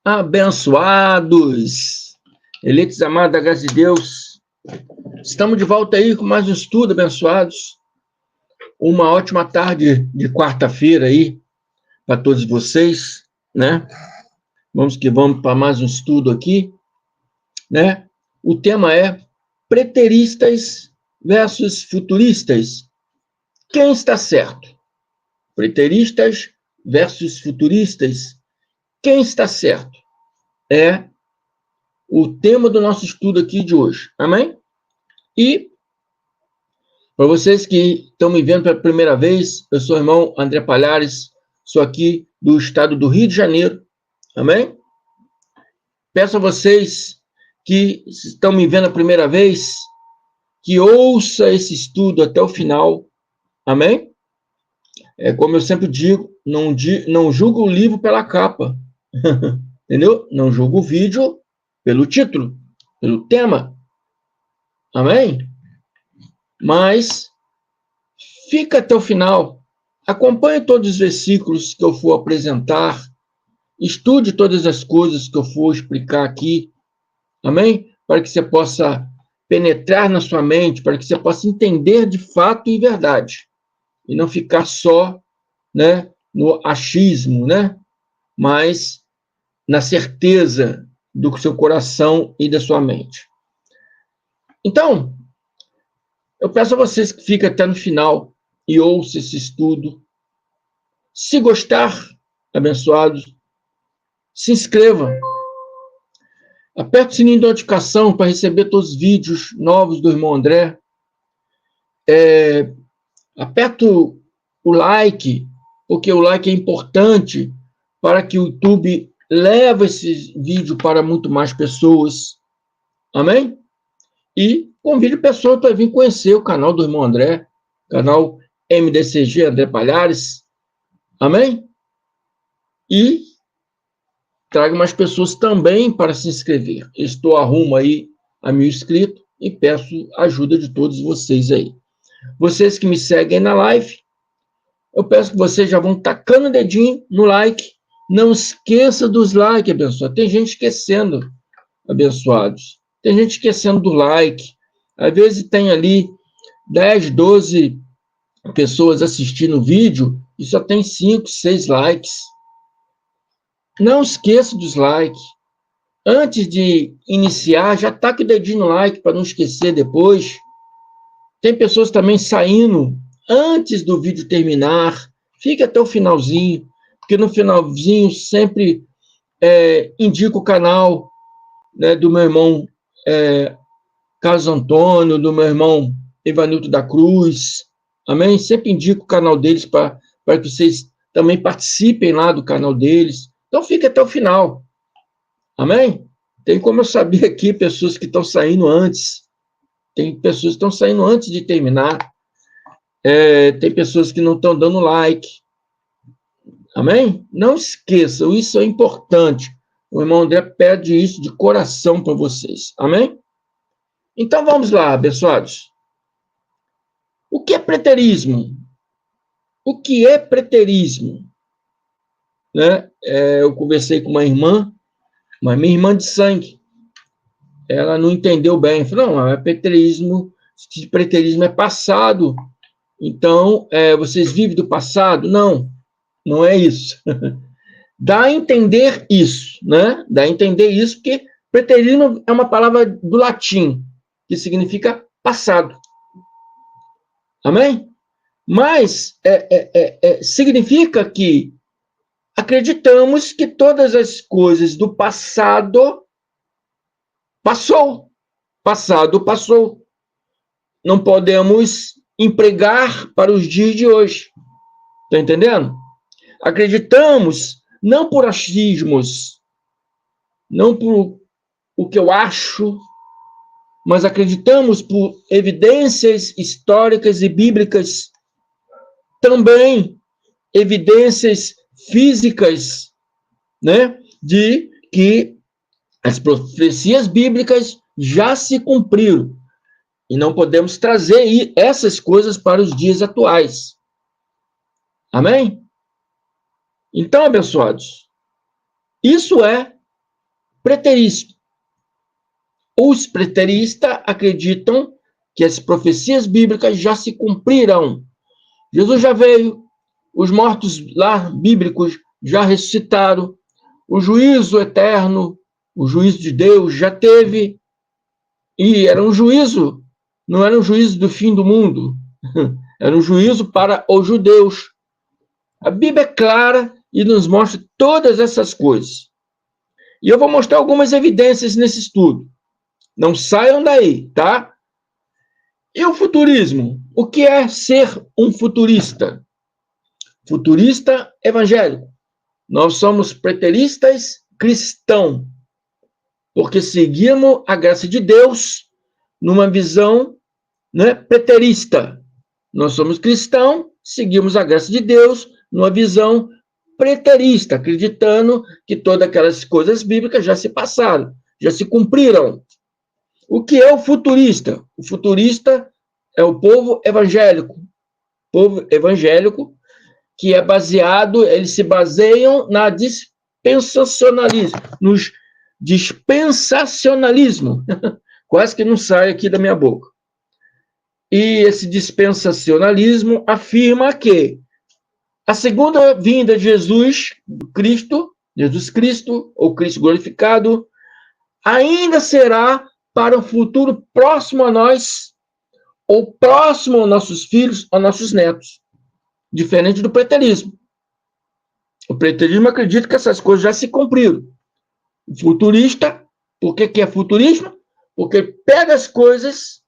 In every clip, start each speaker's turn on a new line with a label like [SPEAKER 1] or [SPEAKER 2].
[SPEAKER 1] Abençoados, eleitos amados da graça de Deus, estamos de volta aí com mais um estudo, abençoados. Uma ótima tarde de quarta-feira aí para todos vocês, né? Vamos que vamos para mais um estudo aqui, né? O tema é preteristas versus futuristas. Quem está certo? Preteristas versus futuristas. Quem está certo? É o tema do nosso estudo aqui de hoje, amém? E, para vocês que estão me vendo pela primeira vez, eu sou o irmão André Palhares, sou aqui do estado do Rio de Janeiro, amém? Peço a vocês que estão me vendo a primeira vez, que ouça esse estudo até o final, amém? Como eu sempre digo, não julgo o livro pela capa, entendeu? Não julgo o vídeo pelo título, pelo tema, amém? Mas fica até o final, acompanhe todos os versículos que eu for apresentar, estude todas as coisas que eu for explicar aqui, amém? Para que você possa penetrar na sua mente, para que você possa entender de fato e verdade, e não ficar só, né, no achismo, né? Mas na certeza do seu coração e da sua mente. Então, eu peço a vocês que fiquem até no final e ouçam esse estudo. Se gostar, abençoados, se inscreva. Aperte o sininho de notificação para receber todos os vídeos novos do irmão André. Aperte o like, porque o like é importante para que o YouTube leve esse vídeo para muito mais pessoas. Amém? E convide pessoas para vir conhecer o canal do irmão André, canal MDCG André Palhares. Amém? E traga mais pessoas também para se inscrever. Estou a rumo aí a 1000 inscritos e peço a ajuda de todos vocês aí. Vocês que me seguem na live, eu peço que vocês já vão tacando o dedinho no like. Não esqueça dos likes, abençoados. Tem gente esquecendo, abençoados. Tem gente esquecendo do like. Às vezes tem ali 10, 12 pessoas assistindo o vídeo e só tem 5, 6 likes. Não esqueça dos likes. Antes de iniciar, já taca o dedinho no like para não esquecer depois. Tem pessoas também saindo antes do vídeo terminar. Fica até o finalzinho, porque no finalzinho sempre indico o canal, né, do meu irmão Carlos Antônio, do meu irmão Evanildo da Cruz. Amém? Sempre indico o canal deles para que vocês também participem lá do canal deles. Então, fica até o final. Amém? Tem como eu saber aqui pessoas que estão saindo antes. Tem pessoas que estão saindo antes de terminar. Tem pessoas que não estão dando like. Amém? Não esqueçam, isso é importante. O irmão André pede isso de coração para vocês. Amém? Então, vamos lá, abençoados. O que é preterismo? O que é preterismo? Né? Eu conversei com uma irmã, mas minha irmã de sangue. Ela não entendeu bem. Falou, não, preterismo é passado. Então, vocês vivem do passado? Não, não é isso. Dá a entender isso, né? Dá a entender isso, porque preterismo é uma palavra do latim, que significa passado. Amém? Mas significa que acreditamos que todas as coisas do passado passou. Passado passou. Não podemos empregar para os dias de hoje. Está entendendo? Acreditamos, não por achismos, não por o que eu acho, mas acreditamos por evidências históricas e bíblicas, também evidências físicas, né, de que as profecias bíblicas já se cumpriram. E não podemos trazer essas coisas para os dias atuais. Amém? Então, abençoados, isso é preterismo. Os preteristas acreditam que as profecias bíblicas já se cumpriram. Jesus já veio, os mortos lá bíblicos já ressuscitaram, o juízo eterno, o juízo de Deus já teve, e era um juízo, não era um juízo do fim do mundo, era um juízo para os judeus. A Bíblia é clara e nos mostra todas essas coisas. E eu vou mostrar algumas evidências nesse estudo. Não saiam daí, tá? E o futurismo? O que é ser um futurista? Futurista evangélico. Nós somos preteristas cristãos, porque seguimos a graça de Deus numa visão, né, preterista. Nós somos cristãos, seguimos a graça de Deus numa visão preterista, acreditando que todas aquelas coisas bíblicas já se passaram, já se cumpriram. O que é o futurista? O futurista é o povo evangélico. Povo evangélico que é baseado, eles se baseiam na dispensacionalismo, nos dispensacionalismo. Quase que não sai aqui da minha boca. E esse dispensacionalismo afirma que a segunda vinda de Jesus Cristo, ou Cristo glorificado, ainda será para o futuro próximo a nós, ou próximo aos nossos filhos, aos nossos netos. Diferente do preterismo. O preterismo acredita que essas coisas já se cumpriram. O futurista, por que é futurismo? Porque pega as coisas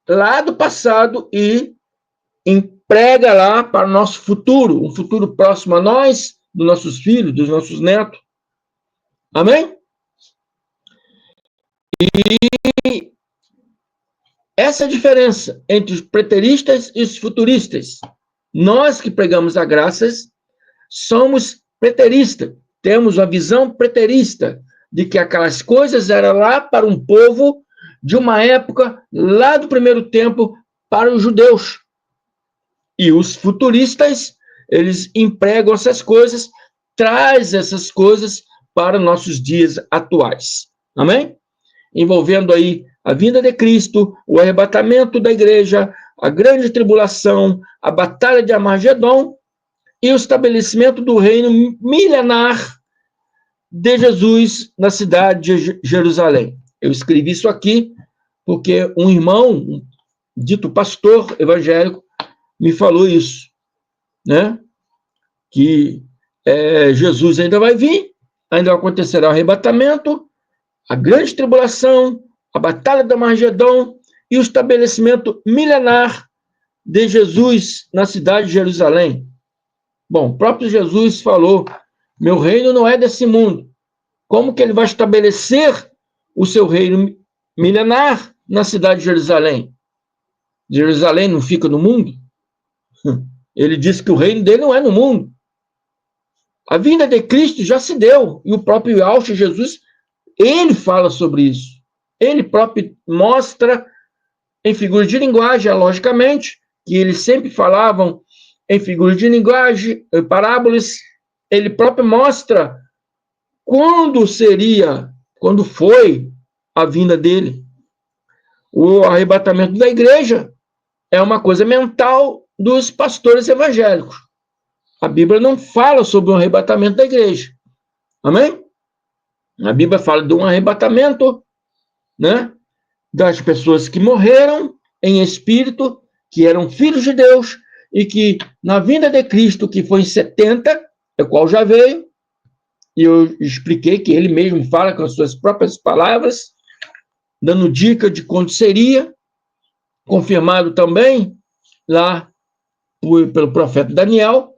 [SPEAKER 1] lá do passado e emprega lá para o nosso futuro, um futuro próximo a nós, dos nossos filhos, dos nossos netos. Amém? E essa é a diferença entre os preteristas e os futuristas. Nós que pregamos a graças somos preteristas, temos uma visão preterista de que aquelas coisas eram lá para um povo de uma época lá do primeiro tempo para os judeus. E os futuristas, eles empregam essas coisas, traz essas coisas para nossos dias atuais. Amém? Envolvendo aí a vinda de Cristo, o arrebatamento da igreja, a grande tribulação, a batalha de Armagedon e o estabelecimento do reino milenar de Jesus na cidade de Jerusalém. Eu escrevi isso aqui porque um irmão, um dito pastor evangélico, me falou isso, né? Que Jesus ainda vai vir, ainda acontecerá o arrebatamento, a grande tribulação, a batalha de Armagedon e o estabelecimento milenar de Jesus na cidade de Jerusalém. Bom, o próprio Jesus falou, meu reino não é desse mundo. Como que ele vai estabelecer o seu reino milenar na cidade de Jerusalém? Jerusalém não fica no mundo? Ele disse que o reino dele não é no mundo. A vinda de Cristo já se deu, e o próprio Yahshua Jesus, ele fala sobre isso. Ele próprio mostra em figuras de linguagem, logicamente, que eles sempre falavam em figuras de linguagem, em parábolas. Ele próprio mostra quando foi a vinda dele. O arrebatamento da igreja é uma coisa mental dos pastores evangélicos. A Bíblia não fala sobre o arrebatamento da igreja. Amém? A Bíblia fala de um arrebatamento, né, das pessoas que morreram em espírito, que eram filhos de Deus, e que na vinda de Cristo, que foi em 70, o qual já veio, e eu expliquei que ele mesmo fala com as suas próprias palavras, dando dica de quando seria, confirmado também lá pelo profeta Daniel.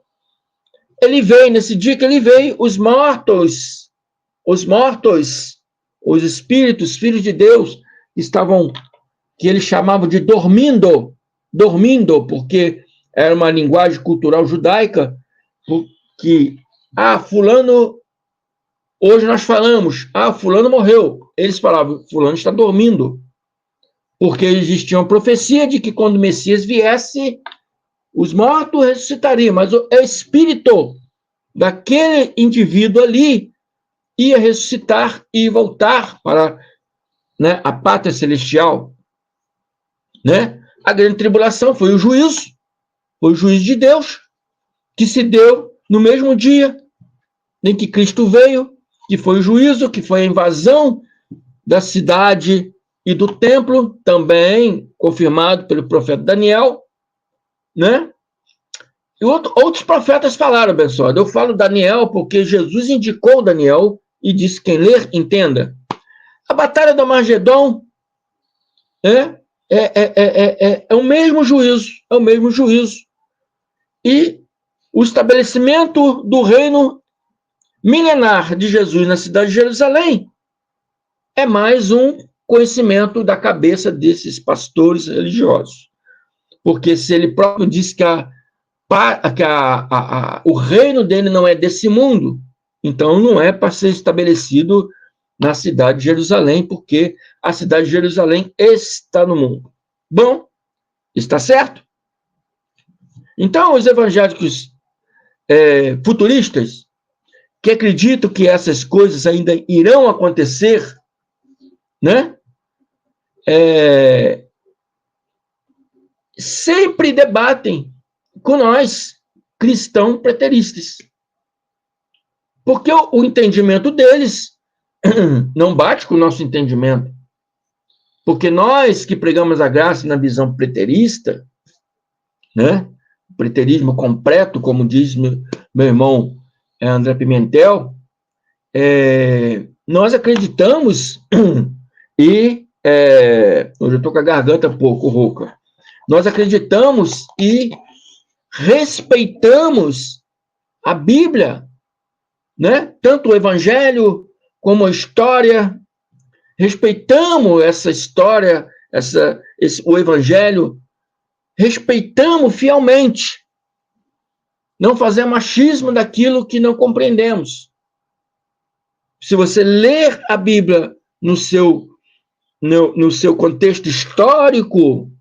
[SPEAKER 1] Ele veio, nesse dia que ele veio, os mortos, os espíritos, filhos de Deus, que ele chamava de dormindo, porque era uma linguagem cultural judaica, que, fulano, hoje nós falamos, fulano morreu. Eles falavam, fulano está dormindo, porque existia uma profecia de que quando o Messias viesse, os mortos ressuscitariam, mas o espírito daquele indivíduo ali ia ressuscitar e voltar para, né, a pátria celestial, né? A grande tribulação foi o juízo de Deus, que se deu no mesmo dia em que Cristo veio, que foi o juízo, que foi a invasão da cidade e do templo, também confirmado pelo profeta Daniel, né? E outros profetas falaram, abençoado. Eu falo Daniel porque Jesus indicou Daniel e disse: quem ler, entenda. A batalha do Armagedon é o mesmo juízo, é o mesmo juízo. E o estabelecimento do reino milenar de Jesus na cidade de Jerusalém é mais um conhecimento da cabeça desses pastores religiosos. Porque se ele próprio diz que o reino dele não é desse mundo, então não é para ser estabelecido na cidade de Jerusalém, porque a cidade de Jerusalém está no mundo. Bom, está certo? Então, os evangélicos futuristas, que acreditam que essas coisas ainda irão acontecer, né? Sempre debatem com nós, cristãos preteristas. Porque o entendimento deles não bate com o nosso entendimento. Porque nós que pregamos a graça na visão preterista, né? O preterismo completo, como diz meu irmão André Pimentel, nós acreditamos e hoje eu estou com a garganta um pouco rouca. Nós acreditamos e respeitamos a Bíblia, né? Tanto o Evangelho como a história. Respeitamos essa história, o Evangelho, respeitamos fielmente. Não fazemos machismo daquilo que não compreendemos. Se você ler a Bíblia no seu contexto histórico,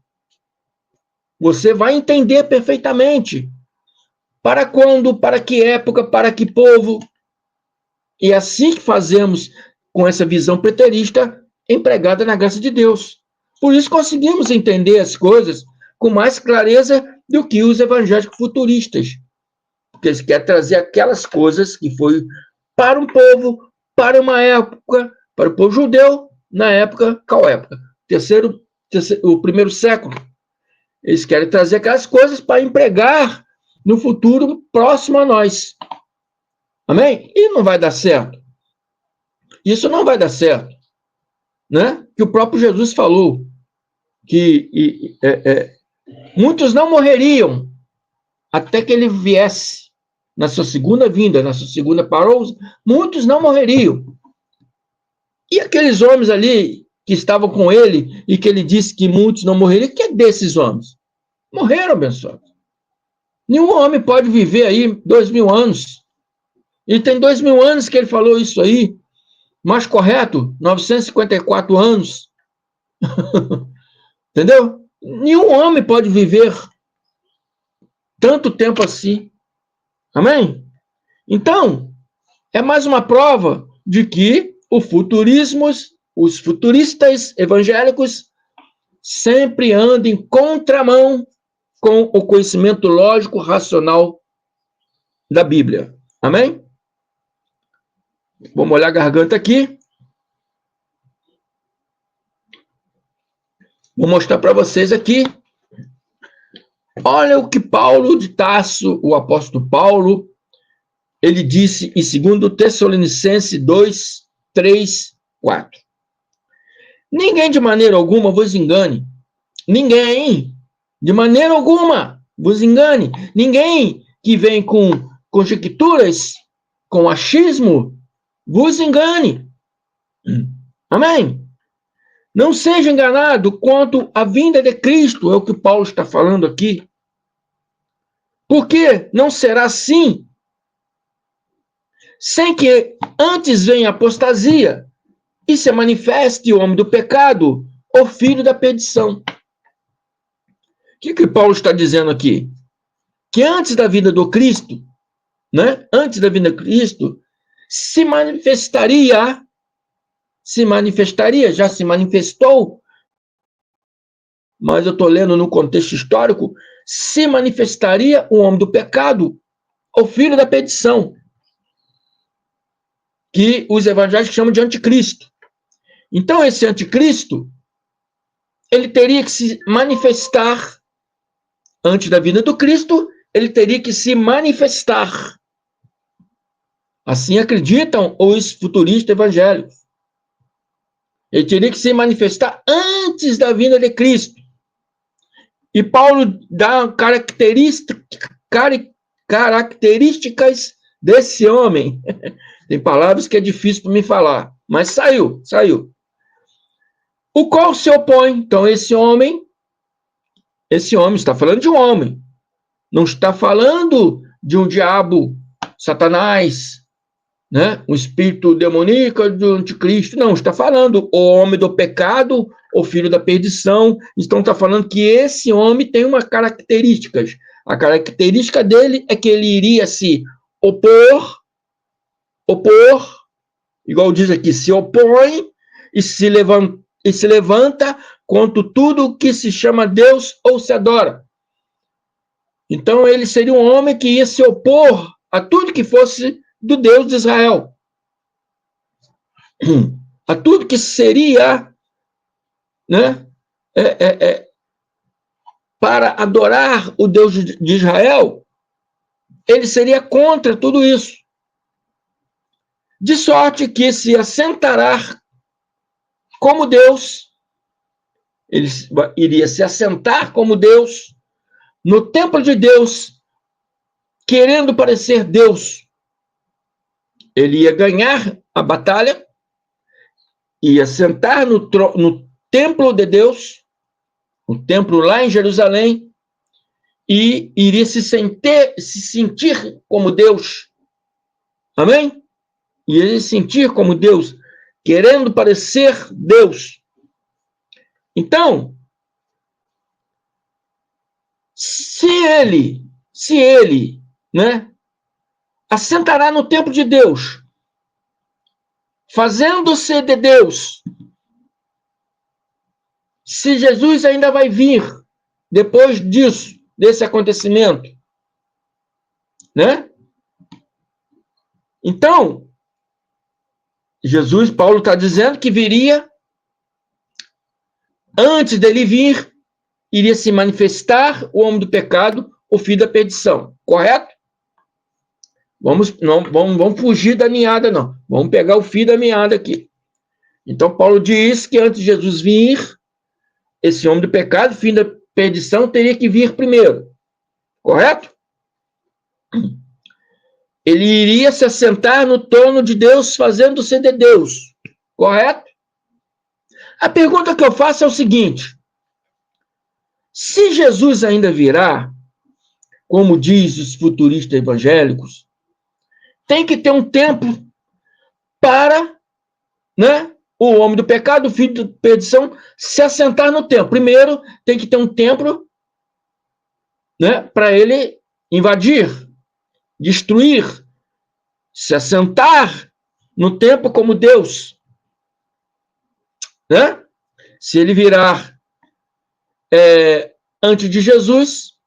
[SPEAKER 1] você vai entender perfeitamente para quando, para que época, para que povo. E assim que fazemos com essa visão preterista empregada na graça de Deus. Por isso conseguimos entender as coisas com mais clareza do que os evangélicos futuristas. Porque eles querem trazer aquelas coisas que foi para um povo, para uma época, para o povo judeu, na época, qual época? O primeiro século. Eles querem trazer aquelas coisas para empregar no futuro próximo a nós. Amém? E não vai dar certo. Isso não vai dar certo. Né? Que o próprio Jesus falou que muitos não morreriam até que ele viesse na sua segunda vinda, na sua segunda parousa, muitos não morreriam. E aqueles homens ali que estavam com ele e que ele disse que muitos não morreriam, que é desses homens? Morreram, abençoado. Nenhum homem pode viver aí 2000 anos. E tem 2000 anos que ele falou isso aí. Mais correto, 954 anos. Entendeu? Nenhum homem pode viver tanto tempo assim. Amém? Então, é mais uma prova de que os futuristas evangélicos sempre andam em contramão com o conhecimento lógico, racional da Bíblia. Amém? Vou molhar a garganta aqui. Vou mostrar para vocês aqui. Olha o que Paulo de Tarso, o apóstolo Paulo, ele disse em 2 Tessalonicenses 2, 3, 4. Ninguém de maneira alguma vos engane. Ninguém, de maneira alguma, vos engane. Ninguém que vem com conjecturas, com achismo, vos engane. Amém? Não seja enganado quanto à vinda de Cristo, é o que Paulo está falando aqui. Porque não será assim, sem que antes venha a apostasia e se manifeste o homem do pecado, o filho da perdição. O que Paulo está dizendo aqui? Que antes da vinda do Cristo, né? Antes da vinda de Cristo, se manifestaria, já se manifestou, mas eu estou lendo no contexto histórico, se manifestaria o homem do pecado, o filho da perdição, que os evangélicos chamam de anticristo. Então, esse anticristo, ele teria que se manifestar, antes da vinda do Cristo, ele teria que se manifestar. Assim acreditam os futuristas evangélicos. Ele teria que se manifestar antes da vinda de Cristo. E Paulo dá características desse homem. Tem palavras que é difícil para me falar, mas saiu. O qual se opõe. Então, esse homem está falando de um homem. Não está falando de um diabo, Satanás, né? Um espírito demoníaco do anticristo. Não, está falando o homem do pecado, o filho da perdição. Então, está falando que esse homem tem uma característica. A característica dele é que ele iria se opor, igual diz aqui, se opõe e se levanta contra tudo que se chama Deus ou se adora. Então, ele seria um homem que ia se opor a tudo que fosse do Deus de Israel. A tudo que seria, né, para adorar o Deus de Israel, ele seria contra tudo isso. De sorte que se assentará como Deus, ele iria se assentar como Deus, no templo de Deus, querendo parecer Deus. Ele ia ganhar a batalha, ia sentar no templo de Deus, o templo lá em Jerusalém, e iria se sentir como Deus. Amém? Iria se sentir como Deus, querendo parecer Deus. Então, se ele, né, assentará no templo de Deus, fazendo-se de Deus, se Jesus ainda vai vir depois disso, desse acontecimento, né? Então, Paulo está dizendo que viria, antes dele vir, iria se manifestar o homem do pecado, o filho da perdição, correto? Vamos fugir da meada, não. Vamos pegar o fio da meada aqui. Então, Paulo diz que antes de Jesus vir, esse homem do pecado, filho da perdição, teria que vir primeiro, correto? Ele iria se assentar no trono de Deus, fazendo-se de Deus, correto? A pergunta que eu faço é o seguinte: se Jesus ainda virá, como diz os futuristas evangélicos, tem que ter um tempo para, né, o homem do pecado, o filho da perdição, se assentar no templo. Primeiro, tem que ter um templo, né, para ele invadir, destruir, se assentar no templo como Deus. Né? Se ele virar antes de Jesus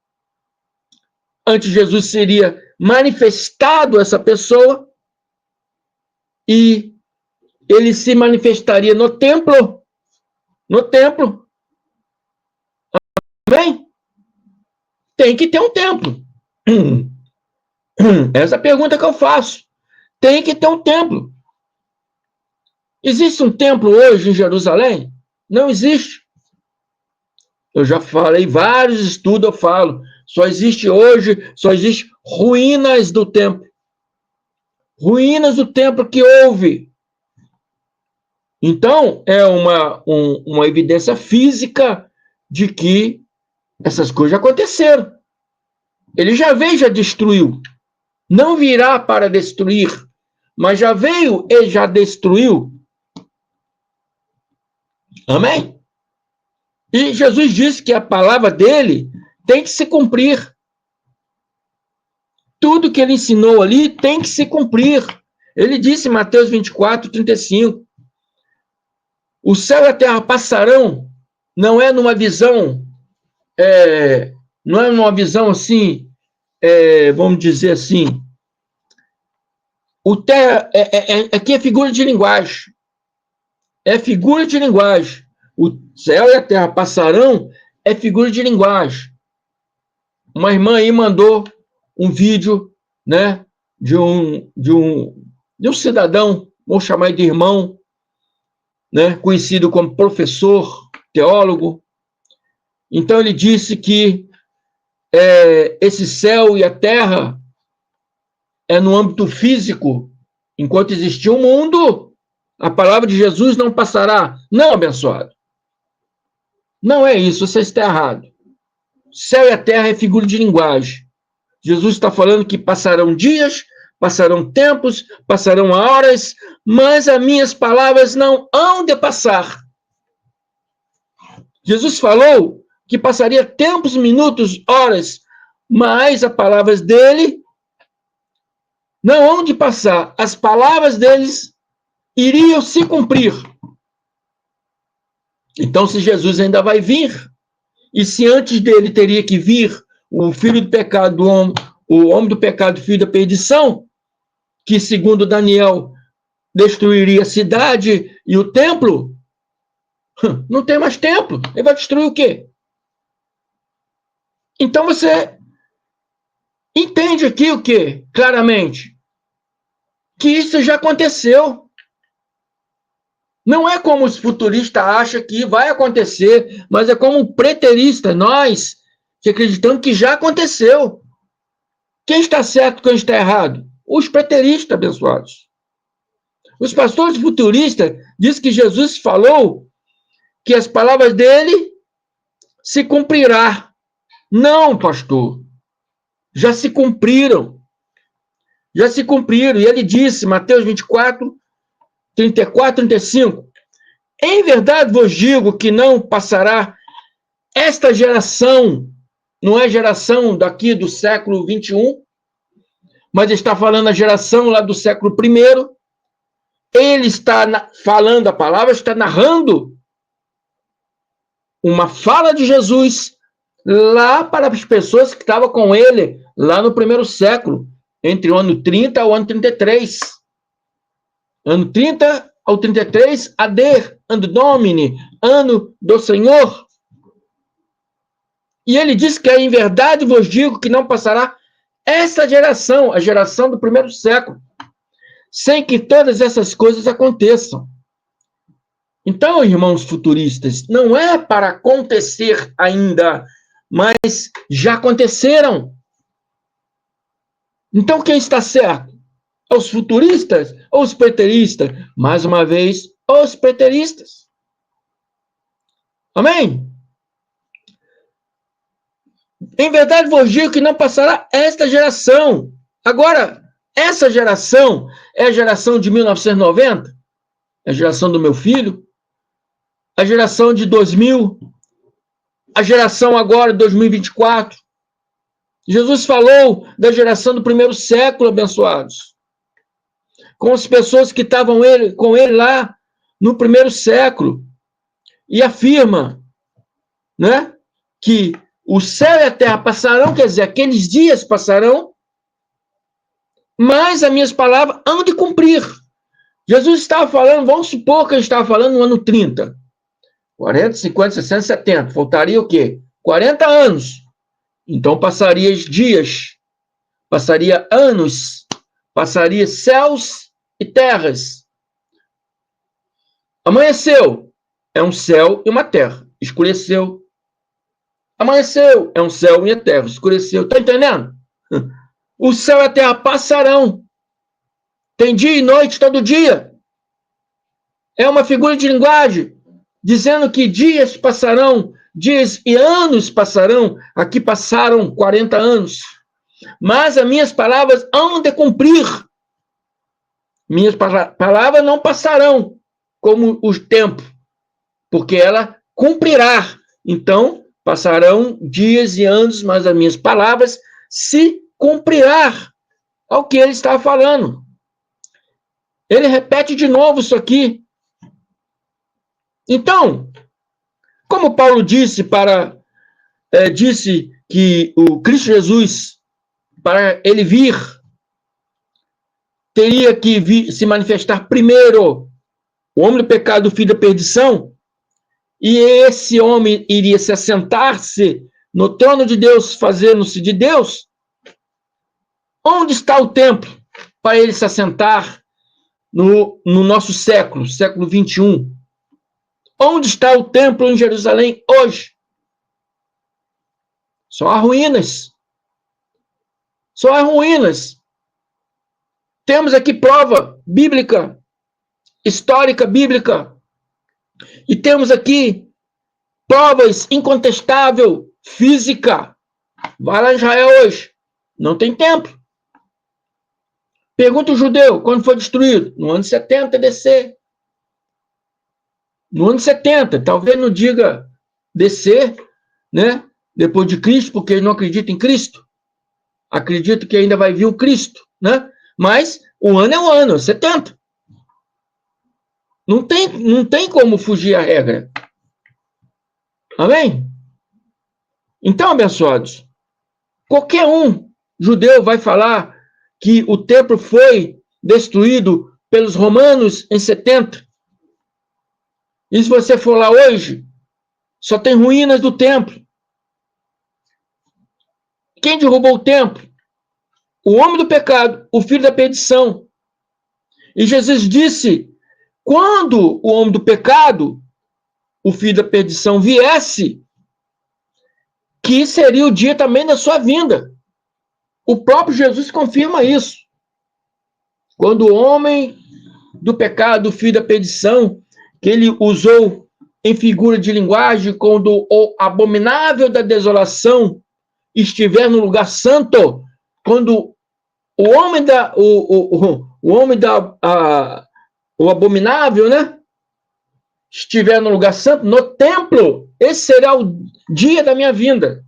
[SPEAKER 1] seria manifestado essa pessoa e ele se manifestaria no templo. Amém? Tem que ter um templo. Essa é a pergunta que eu faço. Tem que ter um templo. Existe um templo hoje em Jerusalém? Não existe. Eu já falei, vários estudos eu falo. Só existe ruínas do templo. Ruínas do templo que houve. Então, é uma evidência física de que essas coisas aconteceram. Ele já veio, já destruiu. Não virá para destruir, mas já veio e já destruiu. Amém? E Jesus disse que a palavra dele tem que se cumprir. Tudo que ele ensinou ali tem que se cumprir. Ele disse em Mateus 24, 35, o céu e a terra passarão, não é numa visão, não é numa visão assim, vamos dizer assim, o terra, aqui é figura de linguagem, é figura de linguagem. O céu e a terra passarão é figura de linguagem. Uma irmã aí mandou um vídeo, né, de um cidadão, vamos chamar de irmão, né, conhecido como professor, teólogo. Então ele disse que esse céu e a terra é no âmbito físico. Enquanto existir um mundo, a palavra de Jesus não passará. Não, abençoado. Não é isso, você está errado. Céu e a terra é figura de linguagem. Jesus está falando que passarão dias, passarão tempos, passarão horas, mas as minhas palavras não hão de passar. Jesus falou que passaria tempos, minutos, horas, mas as palavras dele não hão de passar. As palavras deles iriam se cumprir. Então, se Jesus ainda vai vir, e se antes dele teria que vir o filho do pecado do homem, o homem do pecado, filho da perdição, que segundo Daniel destruiria a cidade e o templo, não tem mais templo. Ele vai destruir o quê? Então você entende aqui o quê? Claramente. Que isso já aconteceu. Não é como os futuristas acham que vai acontecer, mas é como o preterista, nós, que acreditamos que já aconteceu. Quem está certo e quem está errado? Os preteristas, abençoados. Os pastores futuristas dizem que Jesus falou que as palavras dele se cumprirá. Não, pastor. Já se cumpriram. Já se cumpriram. E ele disse, Mateus 24, 34, 35, em verdade vos digo que não passará esta geração, não é geração daqui do século 21, mas está falando a geração lá do século 1. Ele está falando, a palavra está narrando uma fala de Jesus lá para as pessoas que estavam com ele lá no 1º século, entre o ano 30 ao ano 33. Ano 30 ao 33, AD, ano Domini, ano do Senhor. E ele diz que em verdade vos digo que não passará essa geração, a geração do 1º século, sem que todas essas coisas aconteçam. Então, irmãos futuristas, não é para acontecer ainda, mas já aconteceram. Então, quem está certo? Os futuristas ou os preteristas? Mais uma vez, os preteristas. Amém? Em verdade vos digo que não passará esta geração. Agora, essa geração é a geração de 1990? É a geração do meu filho? A geração de 2000? A geração agora de 2024? Jesus falou da geração do 1º século, abençoados. Com as pessoas que estavam com ele lá no 1º século. E afirma, né, que o céu e a terra passarão, quer dizer, aqueles dias passarão, mas as minhas palavras hão de cumprir. Jesus estava falando, vamos supor que ele estava falando no ano 30. 40, 50, 60, 70. Faltaria o quê? 40 anos. Então passaria dias, passaria anos, passaria céus e terras. Amanheceu, é um céu e uma terra. Escureceu. Amanheceu, é um céu e uma terra. Escureceu. Está entendendo? O céu e a terra passarão. Tem dia e noite todo dia. É uma figura de linguagem, dizendo que dias passarão, dias e anos passarão. Aqui passaram 40 anos. Mas as minhas palavras hão de cumprir. Minhas palavras não passarão como o tempo, porque ela cumprirá. Então, passarão dias e anos, mas as minhas palavras se cumprirá ao que ele está falando. Ele repete de novo isso aqui. Então, como Paulo disse que o Cristo Jesus, para ele vir, teria que se manifestar primeiro o homem do pecado, o filho da perdição, e esse homem iria se assentar-se no trono de Deus, fazendo-se de Deus. Onde está o templo para ele se assentar no nosso século 21? Onde está o templo em Jerusalém hoje? Só há ruínas. Só há ruínas. Temos aqui prova bíblica, histórica bíblica, e temos aqui provas incontestáveis, física. Vai lá em Israel hoje, não tem templo. Pergunta o judeu, quando foi destruído? No ano 70 DC. No ano 70, talvez não diga DC, né? Depois de Cristo, porque ele não acredita em Cristo. Acredito que ainda vai vir o Cristo, né? Mas o ano é o ano, 70. Não tem como fugir à regra. Amém? Então, abençoados, qualquer judeu vai falar que o templo foi destruído pelos romanos em 70. E se você for lá hoje, só tem ruínas do templo. Quem derrubou o templo? O homem do pecado, o filho da perdição. E Jesus disse, quando o homem do pecado, o filho da perdição, viesse, que seria o dia também da sua vinda. O próprio Jesus confirma isso. Quando o homem do pecado, o filho da perdição, que ele usou em figura de linguagem, quando o abominável da desolação estiver no lugar santo, quando o abominável, né, estiver no lugar santo, no templo, esse será o dia da minha vinda.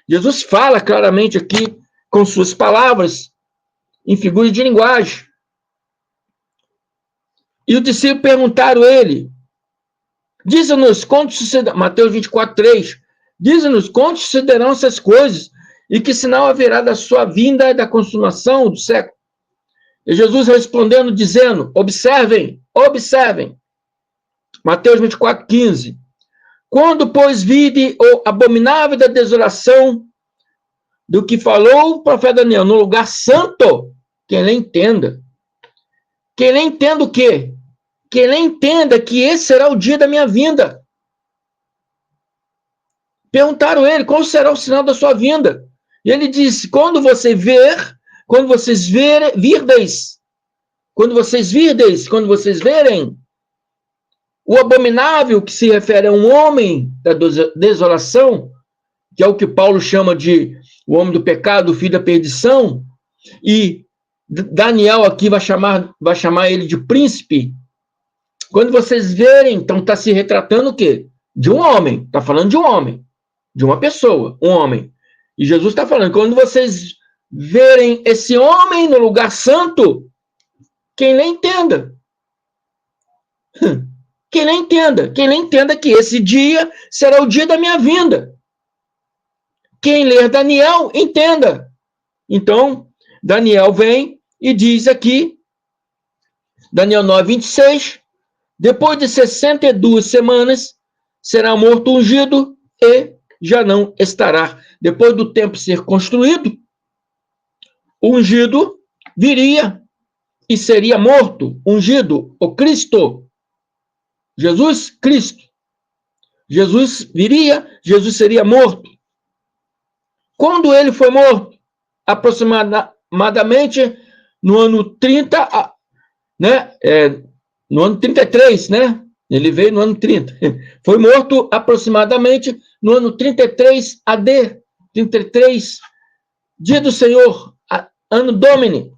[SPEAKER 1] Jesus fala claramente aqui, com suas palavras, em figura de linguagem. E os discípulos perguntaram a ele, diz-nos quando sucederão, Mateus 24, 3, diz-nos quando sucederão essas coisas, e que sinal haverá da sua vinda e da consumação do século. E Jesus respondendo, dizendo, observem, Mateus 24, 15, quando, pois, vide o abominável da desolação do que falou o profeta Daniel no lugar santo, que ele entenda. Que ele entenda o quê? Que ele entenda que esse será o dia da minha vinda. Perguntaram a ele, qual será o sinal da sua vinda? E ele disse, quando vocês verem o abominável, que se refere a um homem da desolação, que é o que Paulo chama de o homem do pecado, o filho da perdição, e Daniel aqui vai chamar ele de príncipe. Quando vocês verem, então está se retratando o quê? De um homem, está falando de um homem, de uma pessoa, um homem. E Jesus está falando, quando vocês verem esse homem no lugar santo, quem lhe entenda. Quem lhe entenda que esse dia será o dia da minha vinda. Quem ler Daniel, entenda. Então, Daniel vem e diz aqui, Daniel 9, 26, depois de 62 semanas, será morto ungido e já não estará. Depois do templo ser construído, o ungido viria e seria morto, ungido, o Cristo. Jesus Cristo. Jesus viria, Jesus seria morto. Quando ele foi morto? Aproximadamente no ano 30, né? No ano 33, né? Ele veio no ano 30. Foi morto aproximadamente no ano 33 AD, 33, dia do Senhor, ano Domini.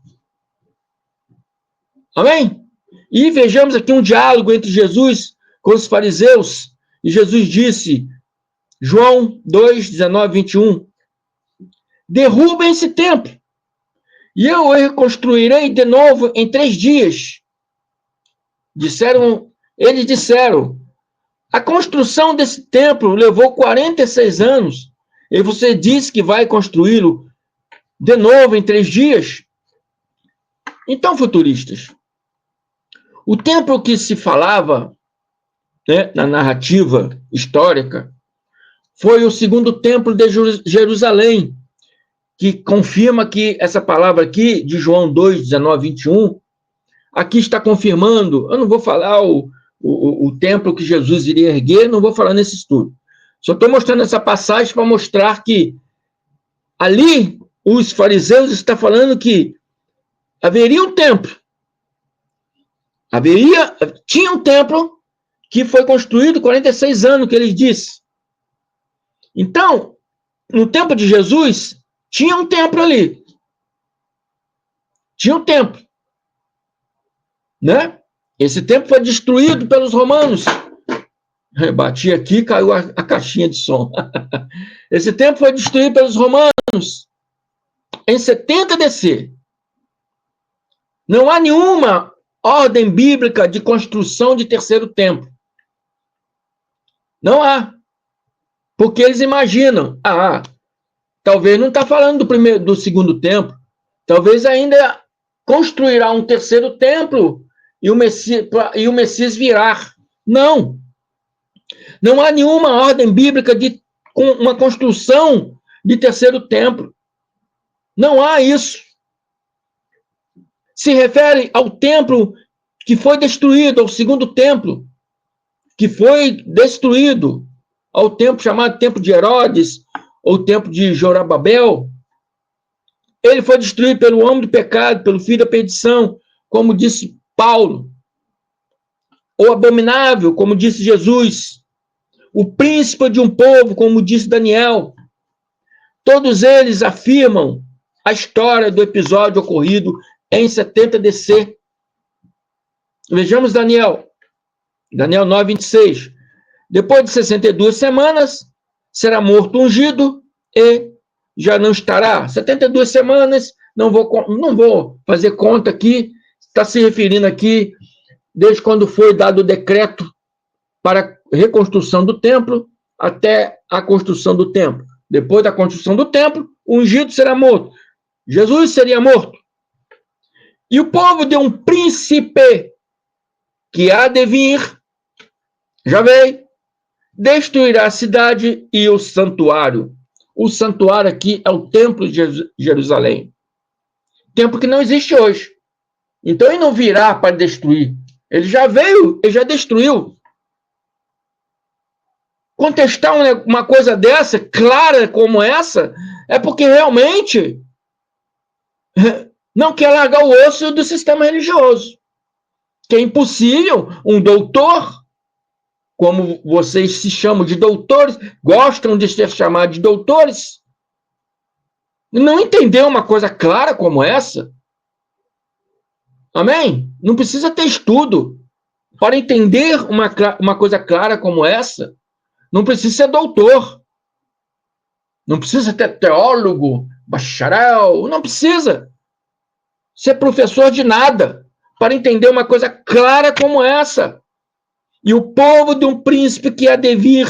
[SPEAKER 1] Amém? E vejamos aqui um diálogo entre Jesus com os fariseus. E Jesus disse, João 2, 19, 21, derrubem esse templo, e eu o reconstruirei de novo em 3 dias. Eles disseram, a construção desse templo levou 46 anos, e você diz que vai construí-lo de novo em 3 dias? Então, futuristas, o templo que se falava, né, na narrativa histórica foi o segundo templo de Jerusalém, que confirma que essa palavra aqui, de João 2, 19, 21, aqui está confirmando. Eu não vou falar o templo que Jesus iria erguer, não vou falar nesse estudo. Só estou mostrando essa passagem para mostrar que ali os fariseus estão falando que haveria um templo. Tinha um templo que foi construído 46 anos, que eles disse. Então, no tempo de Jesus, tinha um templo ali. Tinha um templo. Né? Esse templo foi destruído pelos romanos. Eu bati aqui, caiu a caixinha de som. Esse templo foi destruído pelos romanos em 70 DC. Não há nenhuma ordem bíblica de construção de terceiro templo. Não há. Porque eles imaginam, talvez não está falando do segundo templo, talvez ainda construirá um terceiro templo e o Messias virá. Não. Não há nenhuma ordem bíblica de uma construção de terceiro templo. Não há isso. Se refere ao templo que foi destruído, ao segundo templo, que foi destruído, ao templo chamado Templo de Herodes, ou Templo de Zorobabel. Ele foi destruído pelo homem do pecado, pelo filho da perdição, como disse Paulo. Ou abominável, como disse Jesus. O príncipe de um povo, como disse Daniel. Todos eles afirmam a história do episódio ocorrido em 70 DC. Vejamos Daniel 9, 26. Depois de 62 semanas, será morto ungido e já não estará. 72 semanas, não vou fazer conta aqui, está se referindo aqui desde quando foi dado o decreto para a reconstrução do templo até a construção do templo. Depois da construção do templo, o ungido será morto. Jesus seria morto. E o povo de um príncipe que há de vir, já veio, destruirá a cidade e o santuário. O santuário aqui é o templo de Jerusalém. Templo que não existe hoje. Então ele não virá para destruir. Ele já veio, ele já destruiu. Contestar uma coisa dessa, clara como essa, é porque realmente não quer largar o osso do sistema religioso. Que é impossível um doutor, como vocês se chamam de doutores, gostam de ser chamados de doutores, não entender uma coisa clara como essa. Amém? Não precisa ter estudo para entender uma coisa clara como essa. Não precisa ser doutor. Não precisa ter teólogo, bacharel. Não precisa ser professor de nada para entender uma coisa clara como essa. E o povo de um príncipe que há de vir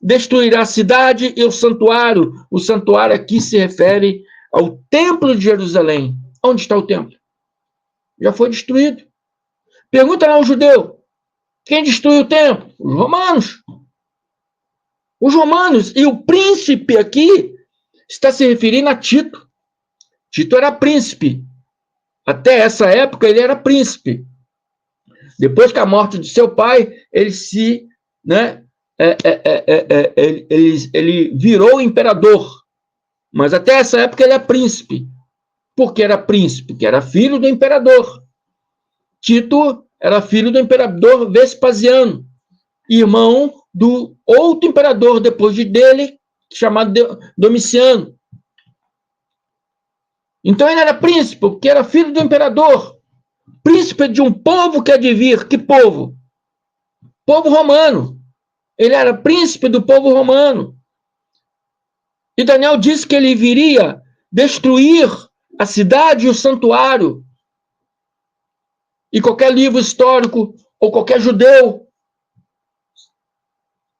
[SPEAKER 1] destruirá a cidade e o santuário. O santuário aqui se refere ao templo de Jerusalém. Onde está o templo? Já foi destruído. Pergunta lá ao judeu. Quem destruiu o templo? Os romanos. Os romanos. E o príncipe aqui está se referindo a Tito. Tito era príncipe. Até essa época ele era príncipe. Depois que a morte de seu pai, ele se, né, ele virou imperador. Mas até essa época ele é príncipe. Por que era príncipe? Porque era filho do imperador. Tito era filho do imperador Vespasiano, irmão do outro imperador depois dele, chamado Domiciano. Então ele era príncipe, porque era filho do imperador. Príncipe de um povo que há de vir. Que povo? Povo romano. Ele era príncipe do povo romano. E Daniel disse que ele viria destruir a cidade e o santuário. E qualquer livro histórico, ou qualquer judeu,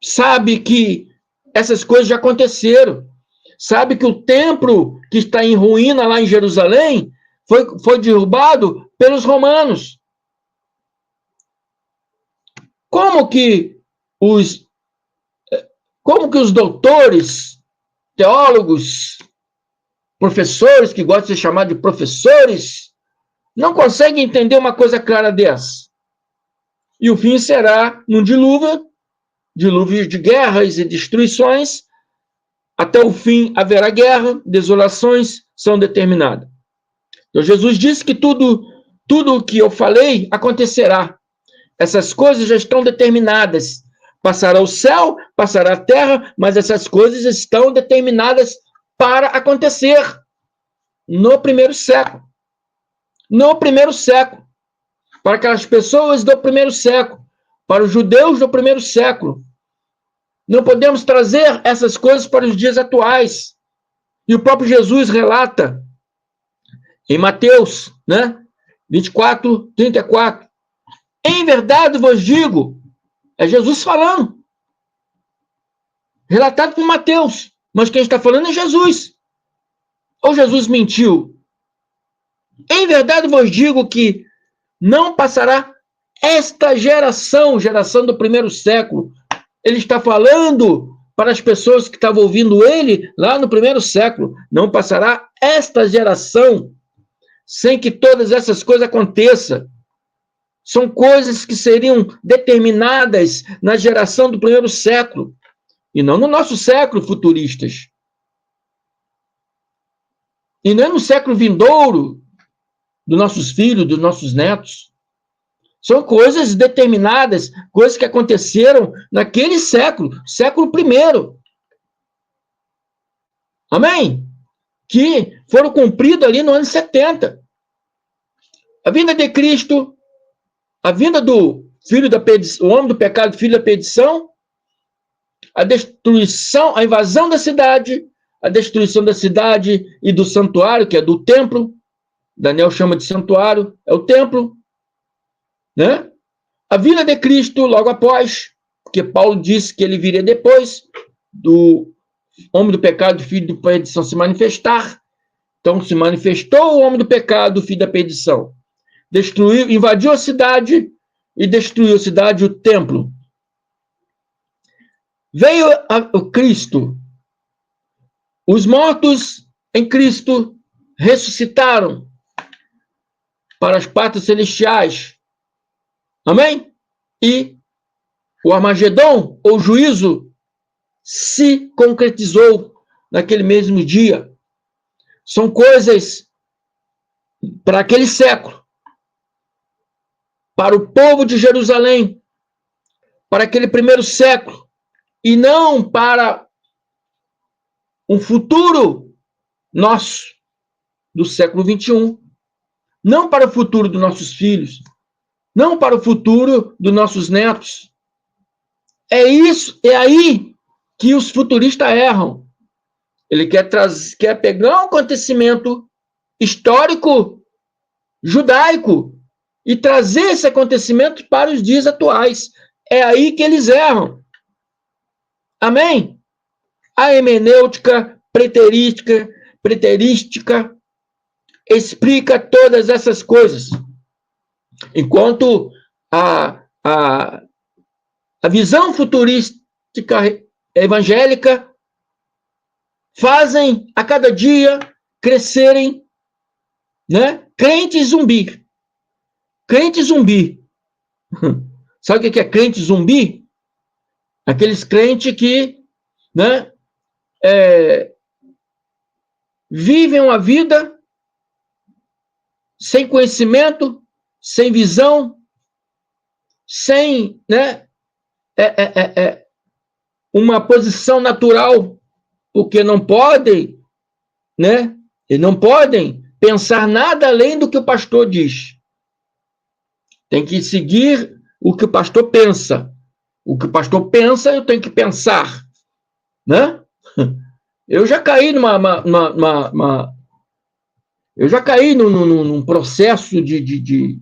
[SPEAKER 1] sabe que essas coisas já aconteceram. Sabe que o templo que está em ruína lá em Jerusalém foi derrubado pelos romanos. Como que os doutores, teólogos, professores, que gostam de ser chamados de professores, não conseguem entender uma coisa clara dessa? E o fim será num dilúvio de guerras e destruições. Até o fim haverá guerra, desolações são determinadas. Então Jesus disse que tudo o que eu falei acontecerá. Essas coisas já estão determinadas. Passará o céu, passará a terra, mas essas coisas estão determinadas para acontecer no primeiro século. No primeiro século. Para aquelas pessoas do primeiro século. Para os judeus do primeiro século. Não podemos trazer essas coisas para os dias atuais. E o próprio Jesus relata em Mateus, 24, 34. Em verdade vos digo, é Jesus falando, relatado por Mateus, mas quem está falando é Jesus. Ou Jesus mentiu? Em verdade vos digo que não passará esta geração do primeiro século. Ele está falando para as pessoas que estavam ouvindo ele lá no primeiro século. Não passará esta geração sem que todas essas coisas aconteçam. São coisas que seriam determinadas na geração do primeiro século, e não no nosso século, futuristas. E não é no século vindouro, dos nossos filhos, dos nossos netos. São coisas determinadas, coisas que aconteceram naquele século, século I. Amém? Que foram cumpridos ali no ano 70. A vinda de Cristo, a vinda do filho da perdição, o homem do pecado, filho da perdição, a destruição, a invasão da cidade, a destruição da cidade e do santuário, que é do templo. Daniel chama de santuário, é o templo, né? A vinda de Cristo logo após, porque Paulo disse que ele viria depois do homem do pecado, filho da perdição se manifestar. Então se manifestou o homem do pecado, filho da perdição. Destruiu, invadiu a cidade e destruiu a cidade e o templo. Veio o Cristo. Os mortos em Cristo ressuscitaram para as partes celestiais. Amém? E o Armagedon, ou juízo, se concretizou naquele mesmo dia. São coisas para aquele século, para o povo de Jerusalém, para aquele primeiro século, e não para um futuro nosso, do século XXI. Não para o futuro dos nossos filhos, não para o futuro dos nossos netos. É isso, é aí que os futuristas erram. Ele quer pegar um acontecimento histórico judaico e trazer esse acontecimento para os dias atuais. É aí que eles erram. Amém? A hermenêutica preterística explica todas essas coisas. Enquanto a visão futurística evangélica fazem a cada dia crescerem, crente zumbi. Crente zumbi. Sabe o que é crente zumbi? Aqueles crentes que vivem uma vida sem conhecimento, sem visão, sem uma posição natural, porque não podem, eles não podem pensar nada além do que o pastor diz. Tem que seguir o que o pastor pensa. O que o pastor pensa, eu tenho que pensar. Eu já caí eu já caí num processo de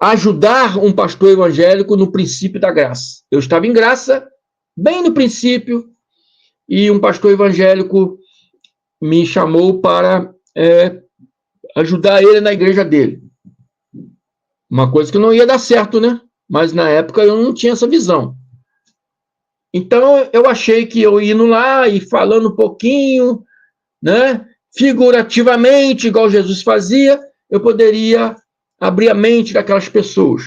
[SPEAKER 1] ajudar um pastor evangélico no princípio da graça. Eu estava em graça, bem no princípio, e um pastor evangélico me chamou para ajudar ele na igreja dele. Uma coisa que não ia dar certo, né? Mas na época eu não tinha essa visão. Então eu achei que eu indo lá e falando um pouquinho, né? Figurativamente, igual Jesus fazia, eu poderia abrir a mente daquelas pessoas.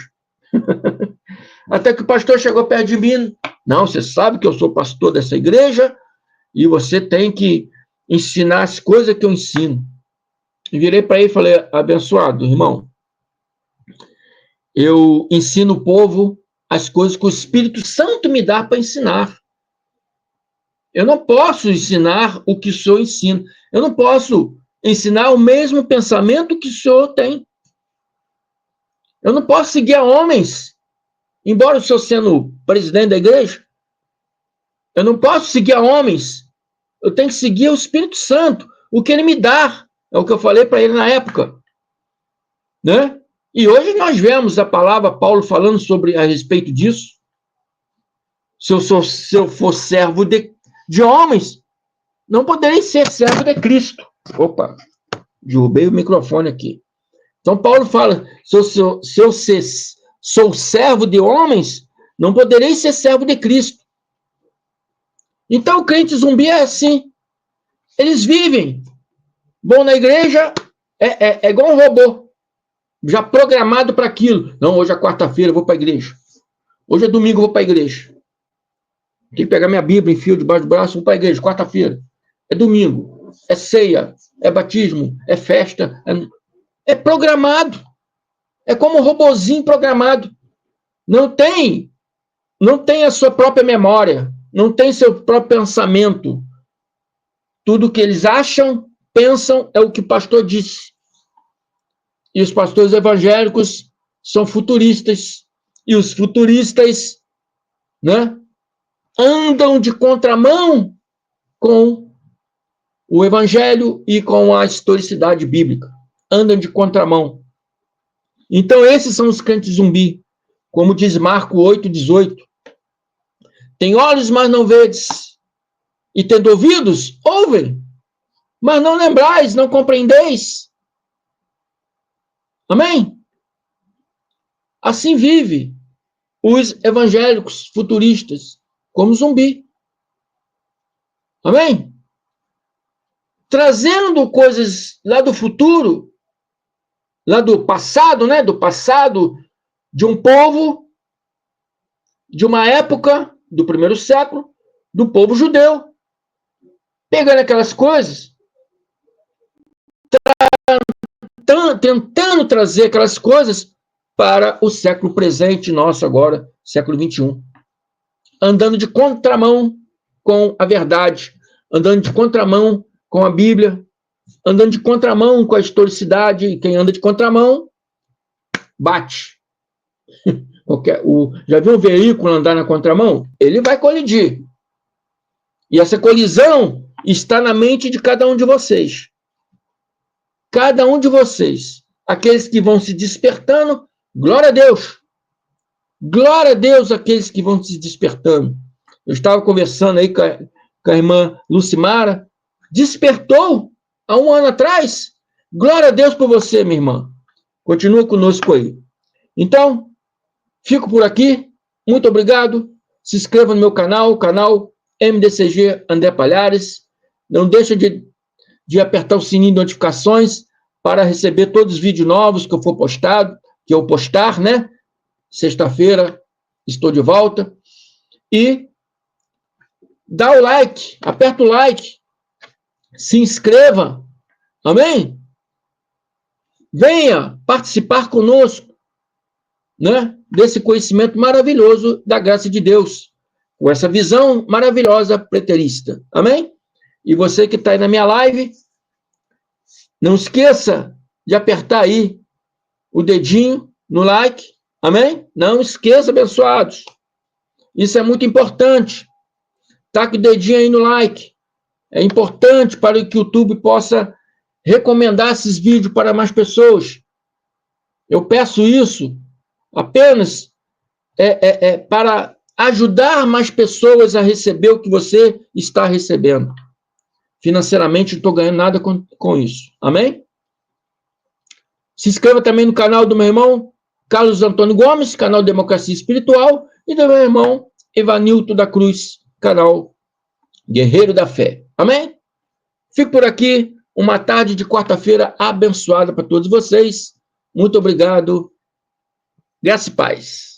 [SPEAKER 1] Até que o pastor chegou perto de mim. Não, você sabe que eu sou pastor dessa igreja e você tem que ensinar as coisas que eu ensino. E virei para ele e falei, abençoado, irmão, eu ensino o povo as coisas que o Espírito Santo me dá para ensinar. Eu não posso ensinar o que o senhor ensina. Eu não posso ensinar o mesmo pensamento que o senhor tem. Eu não posso seguir a homens, embora o senhor sendo presidente da igreja. Eu não posso seguir a homens. Eu tenho que seguir o Espírito Santo. O que ele me dá. É o que eu falei para ele na época. Né? E hoje nós vemos a palavra Paulo falando a respeito disso. Se eu for servo de homens, não poderei ser servo de Cristo. Opa, derrubei o microfone aqui. Então Paulo fala, se eu sou servo de homens, não poderei ser servo de Cristo. Então o crente zumbi é assim. Eles vivem. Bom, na igreja é igual um robô, já programado para aquilo. Não, hoje é quarta-feira, eu vou para a igreja. Hoje é domingo, eu vou para a igreja. Tem que pegar minha Bíblia, enfio debaixo do braço, vou para a igreja. Quarta-feira, é domingo, é ceia, é batismo, é festa. É programado. É como um robozinho programado. Não tem a sua própria memória, não tem seu próprio pensamento. Tudo que eles acham, pensam, é o que o pastor disse. E os pastores evangélicos são futuristas. E os futuristas, né, andam de contramão com o evangelho e com a historicidade bíblica. Andam de contramão. Então, esses são os crentes zumbi. Como diz Marcos 8,18. Tem olhos, mas não vedes. E tendo ouvidos, ouvem. Mas não lembrais, não compreendeis. Amém? Assim vive os evangélicos futuristas, como zumbi. Amém? Trazendo coisas lá do futuro, lá do passado, né? Do passado de um povo, de uma época, do primeiro século, do povo judeu. Pegando aquelas coisas, tentando trazer aquelas coisas para o século presente nosso agora, século 21. Andando de contramão com a verdade, andando de contramão com a Bíblia, andando de contramão com a historicidade, e quem anda de contramão, bate. Já viu um veículo andar na contramão? Ele vai colidir. E essa colisão está na mente de cada um de vocês. Cada um de vocês. Aqueles que vão se despertando, glória a Deus. Glória a Deus aqueles que vão se despertando. Eu estava conversando aí com a irmã Lucimara. Despertou há um ano atrás. Glória a Deus por você, minha irmã. Continua conosco aí. Então, fico por aqui. Muito obrigado. Se inscreva no meu canal, canal MDCG André Palhares. Não deixa de apertar o sininho de notificações para receber todos os vídeos novos que eu for postado, que eu postar, né? Sexta-feira estou de volta. E dá o like, aperta o like, se inscreva, amém? Venha participar conosco, né? Desse conhecimento maravilhoso da graça de Deus, com essa visão maravilhosa preterista, amém? E você que está aí na minha live, não esqueça de apertar aí o dedinho no like, amém? Não esqueça, abençoados. Isso é muito importante. Taque o dedinho aí no like. É importante para que o YouTube possa recomendar esses vídeos para mais pessoas. Eu peço isso apenas para ajudar mais pessoas a receber o que você está recebendo. Financeiramente, não estou ganhando nada com isso. Amém? Se inscreva também no canal do meu irmão Carlos Antônio Gomes, canal Democracia Espiritual, e do meu irmão Evanilton da Cruz, canal Guerreiro da Fé. Amém? Fico por aqui. Uma tarde de quarta-feira abençoada para todos vocês. Muito obrigado. Graça e paz.